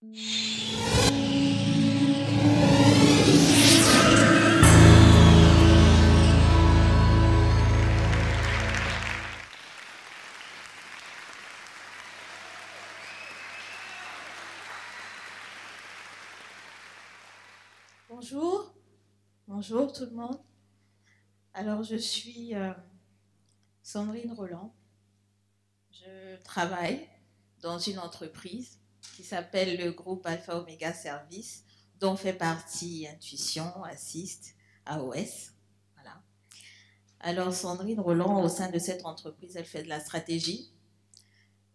Bonjour, bonjour tout le monde. Alors je suis Sandrine Roland. Je travaille dans une entreprise qui s'appelle le groupe Alpha Omega Service, dont fait partie Intuition, Assist, AOS. Voilà. Alors Sandrine Roland, au sein de cette entreprise, elle fait de la stratégie.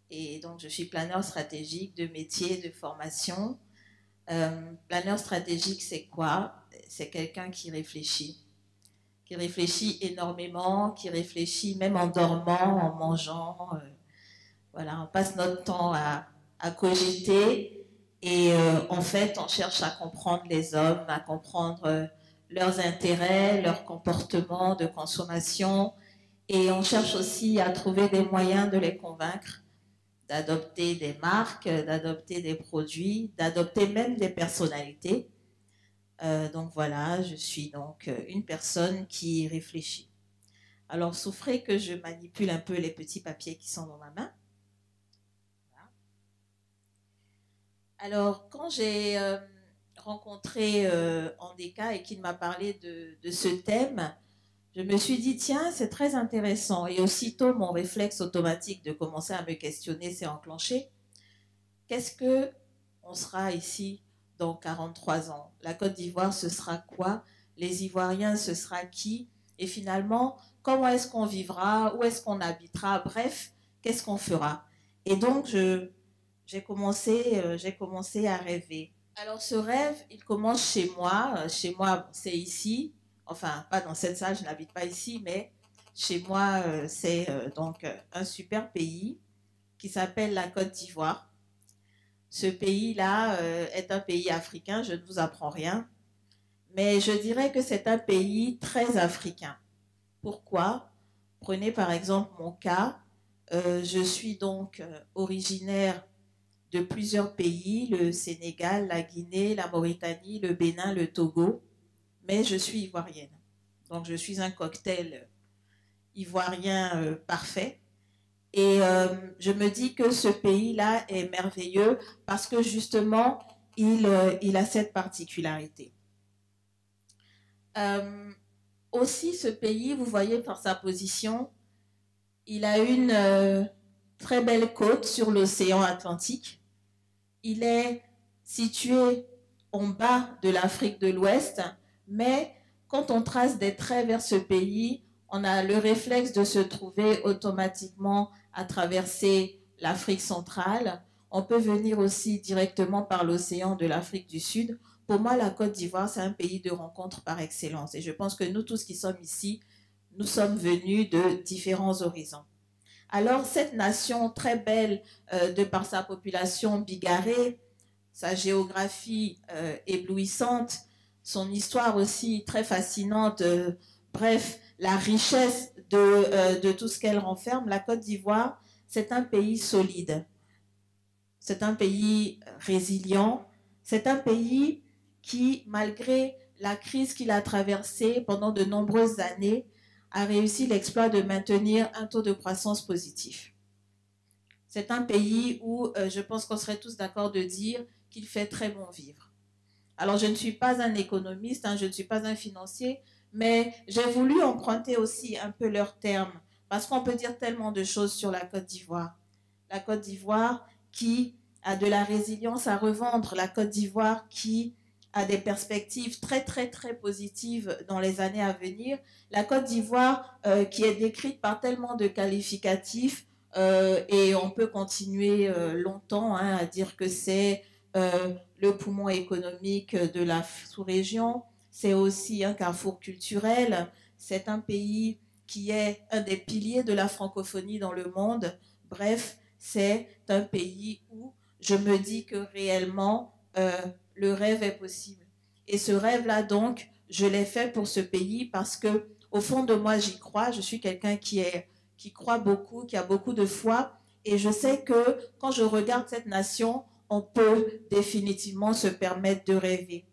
Et donc je suis planeur stratégique de métier, de formation. Planeur stratégique, c'est quoi? C'est quelqu'un qui réfléchit énormément, qui réfléchit même en dormant, en mangeant. Voilà, on passe notre temps à cogiter et en fait, on cherche à comprendre les hommes, à comprendre leurs intérêts, leurs comportements de consommation et on cherche aussi à trouver des moyens de les convaincre d'adopter des marques, d'adopter des produits, d'adopter même des personnalités. Donc voilà, je suis donc une personne qui réfléchit. Alors, souffrez que je manipule un peu les petits papiers qui sont dans ma main. Voilà. Alors, quand j'ai rencontré Andeka et qu'il m'a parlé de ce thème, je me suis dit, tiens, c'est très intéressant. Et aussitôt, mon réflexe automatique de commencer à me questionner s'est enclenché. Qu'est-ce que on sera ici dans 43 ans? La Côte d'Ivoire, ce sera quoi? Les Ivoiriens, ce sera qui? Et finalement, comment est-ce qu'on vivra? Où est-ce qu'on habitera? Bref, qu'est-ce qu'on fera? Et donc, j'ai commencé à rêver. Alors, ce rêve, il commence chez moi. Chez moi, c'est ici. Enfin, pas dans cette salle, je n'habite pas ici, mais chez moi, c'est donc un super pays qui s'appelle la Côte d'Ivoire. Ce pays-là est un pays africain, je ne vous apprends rien, mais je dirais que c'est un pays très africain. Pourquoi? Prenez par exemple mon cas. Je suis donc originaire de plusieurs pays, le Sénégal, la Guinée, la Mauritanie, le Bénin, le Togo, mais je suis ivoirienne. Donc je suis un cocktail ivoirien parfait. Et je me dis que ce pays-là est merveilleux parce que justement, il a cette particularité. Aussi, ce pays, vous voyez par sa position, il a une très belle côte sur l'océan Atlantique. Il est situé en bas de l'Afrique de l'Ouest, mais quand on trace des traits vers ce pays, on a le réflexe de se trouver automatiquement à traverser l'Afrique centrale. On peut venir aussi directement par l'océan de l'Afrique du Sud. Pour moi, la Côte d'Ivoire, c'est un pays de rencontre par excellence. Et je pense que nous tous qui sommes ici, nous sommes venus de différents horizons. Alors, cette nation très belle, de par sa population bigarrée, sa géographie éblouissante, son histoire aussi très fascinante, bref, la richesse de tout ce qu'elle renferme, la Côte d'Ivoire, c'est un pays solide, c'est un pays résilient, c'est un pays qui, malgré la crise qu'il a traversée pendant de nombreuses années, a réussi l'exploit de maintenir un taux de croissance positif. C'est un pays où je pense qu'on serait tous d'accord de dire qu'il fait très bon vivre. Alors, je ne suis pas un économiste, hein, je ne suis pas un financier, mais j'ai voulu emprunter aussi un peu leurs termes, parce qu'on peut dire tellement de choses sur la Côte d'Ivoire. La Côte d'Ivoire qui a de la résilience à revendre, la Côte d'Ivoire qui a des perspectives très, très, très positives dans les années à venir. La Côte d'Ivoire qui est décrite par tellement de qualificatifs et on peut continuer longtemps hein, à dire que c'est le poumon économique de la sous-région. C'est aussi un carrefour culturel. C'est un pays qui est un des piliers de la francophonie dans le monde. Bref, c'est un pays où je me dis que réellement, le rêve est possible. Et ce rêve-là, donc, je l'ai fait pour ce pays parce que, au fond de moi, j'y crois. Je suis quelqu'un qui croit beaucoup, qui a beaucoup de foi. Et je sais que quand je regarde cette nation, on peut définitivement se permettre de rêver.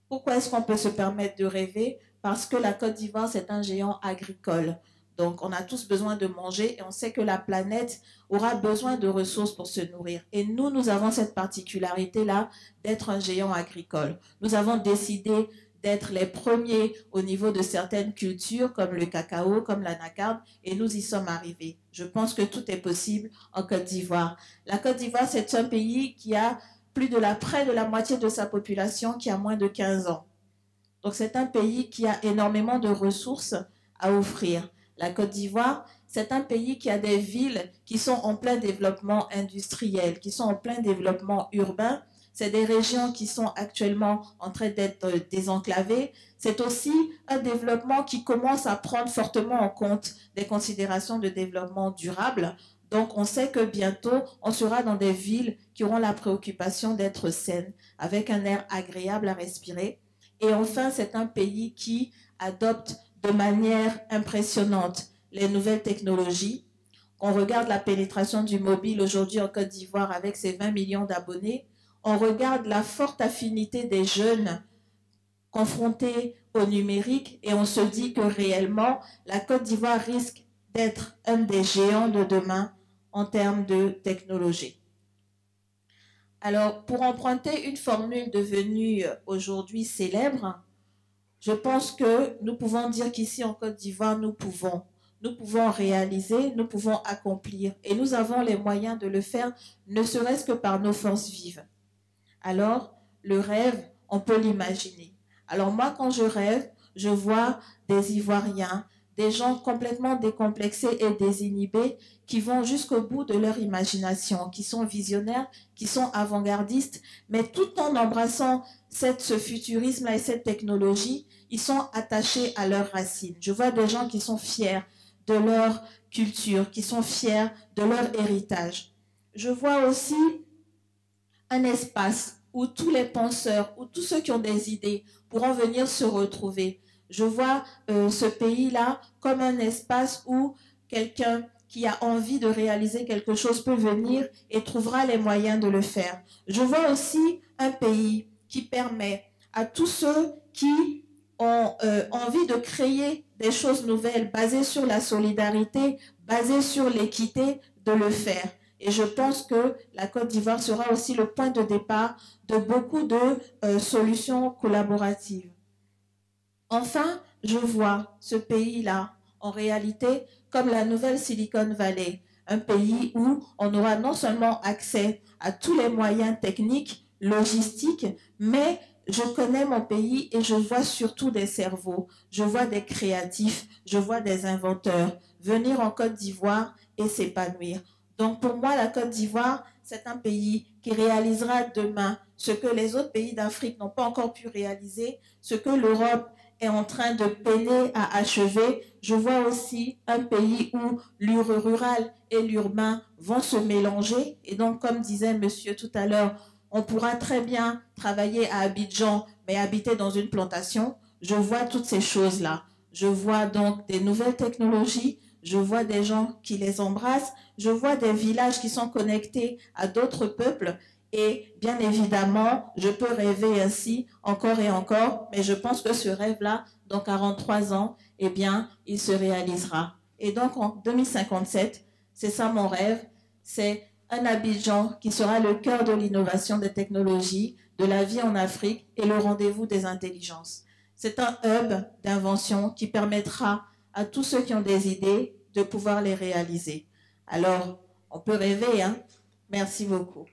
Pourquoi est-ce qu'on peut se permettre de rêver? Parce que la Côte d'Ivoire, c'est un géant agricole. Donc, on a tous besoin de manger et on sait que la planète aura besoin de ressources pour se nourrir. Et nous, nous avons cette particularité-là d'être un géant agricole. Nous avons décidé d'être les premiers au niveau de certaines cultures comme le cacao, comme l'anacarde, et nous y sommes arrivés. Je pense que tout est possible en Côte d'Ivoire. La Côte d'Ivoire, c'est un pays qui a près de la moitié de sa population qui a moins de 15 ans. Donc, c'est un pays qui a énormément de ressources à offrir. La Côte d'Ivoire, c'est un pays qui a des villes qui sont en plein développement industriel, qui sont en plein développement urbain. C'est des régions qui sont actuellement en train d'être désenclavées. C'est aussi un développement qui commence à prendre fortement en compte des considérations de développement durable. Donc, on sait que bientôt, on sera dans des villes qui auront la préoccupation d'être saines, avec un air agréable à respirer. Et enfin, c'est un pays qui adopte de manière impressionnante les nouvelles technologies. On regarde la pénétration du mobile aujourd'hui en Côte d'Ivoire avec ses 20 millions d'abonnés. On regarde la forte affinité des jeunes confrontés au numérique et on se dit que réellement, la Côte d'Ivoire risque d'être un des géants de demain en termes de technologie. Alors, pour emprunter une formule devenue aujourd'hui célèbre, je pense que nous pouvons dire qu'ici en Côte d'Ivoire, nous pouvons réaliser, nous pouvons accomplir et nous avons les moyens de le faire, ne serait-ce que par nos forces vives. Alors, le rêve, on peut l'imaginer. Alors moi, quand je rêve, je vois des Ivoiriens, des gens complètement décomplexés et désinhibés qui vont jusqu'au bout de leur imagination, qui sont visionnaires, qui sont avant-gardistes, mais tout en embrassant ce futurisme-là et cette technologie, ils sont attachés à leurs racines. Je vois des gens qui sont fiers de leur culture, qui sont fiers de leur héritage. Je vois aussi un espace où tous les penseurs, où tous ceux qui ont des idées pourront venir se retrouver. Je vois ce pays-là comme un espace où quelqu'un qui a envie de réaliser quelque chose peut venir et trouvera les moyens de le faire. Je vois aussi un pays qui permet à tous ceux qui ont envie de créer des choses nouvelles basées sur la solidarité, basées sur l'équité, de le faire. Et je pense que la Côte d'Ivoire sera aussi le point de départ de beaucoup de solutions collaboratives. Enfin, je vois ce pays-là, en réalité, comme la nouvelle Silicon Valley, un pays où on aura non seulement accès à tous les moyens techniques, logistiques, mais je connais mon pays et je vois surtout des cerveaux, je vois des créatifs, je vois des inventeurs venir en Côte d'Ivoire et s'épanouir. Donc pour moi, la Côte d'Ivoire, c'est un pays qui réalisera demain ce que les autres pays d'Afrique n'ont pas encore pu réaliser, ce que l'Europe est en train de peiner à achever. Je vois aussi un pays où l'urbain rural et l'urbain vont se mélanger. Et donc, comme disait monsieur tout à l'heure, on pourra très bien travailler à Abidjan, mais habiter dans une plantation. Je vois toutes ces choses-là. Je vois donc des nouvelles technologies. Je vois des gens qui les embrassent. Je vois des villages qui sont connectés à d'autres peuples. Et bien évidemment, je peux rêver ainsi encore et encore, mais je pense que ce rêve-là, dans 43 ans, eh bien, il se réalisera. Et donc, en 2057, c'est ça mon rêve, c'est un Abidjan qui sera le cœur de l'innovation des technologies, de la vie en Afrique et le rendez-vous des intelligences. C'est un hub d'invention qui permettra à tous ceux qui ont des idées de pouvoir les réaliser. Alors, on peut rêver, hein? Merci beaucoup.